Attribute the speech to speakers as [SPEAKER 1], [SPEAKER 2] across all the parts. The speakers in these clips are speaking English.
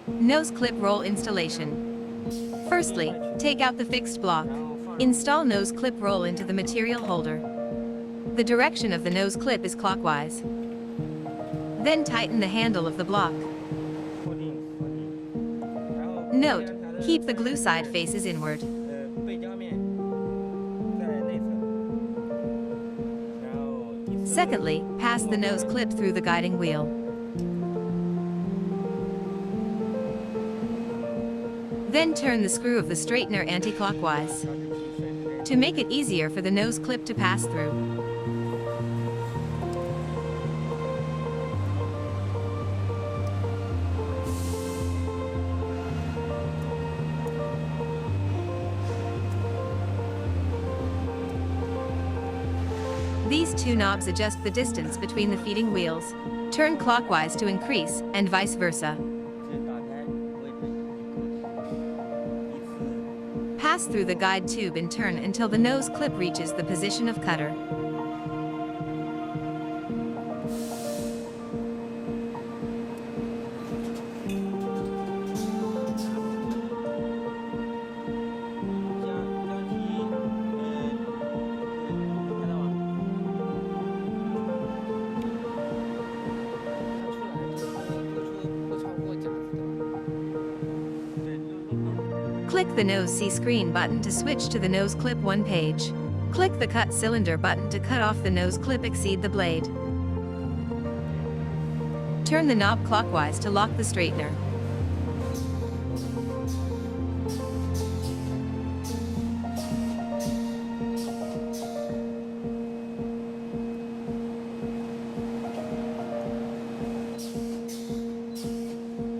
[SPEAKER 1] Nose clip roll installation. Firstly, take out the fixed block. Install nose clip roll into the material holder. The direction of the nose clip is clockwise. Then tighten the handle of the block. Note, keep the glue side faces inward. Secondly, pass the nose clip through the guiding wheel. Then turn the screw of the straightener anti-clockwise to make it easier for the nose clip to pass through. These two knobs adjust the distance between the feeding wheels. Turn clockwise to increase, and vice versa. Pass through the guide tube and turn until the nose clip reaches the position of cutter. Click the Nose C screen button to switch to the nose clip 1 page. Click the Cut Cylinder button to cut off the nose clip exceed the blade. Turn the knob clockwise to lock the straightener.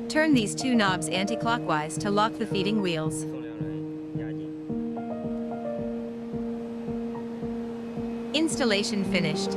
[SPEAKER 1] Turn these two knobs anti-clockwise to lock the feeding wheels. Installation finished.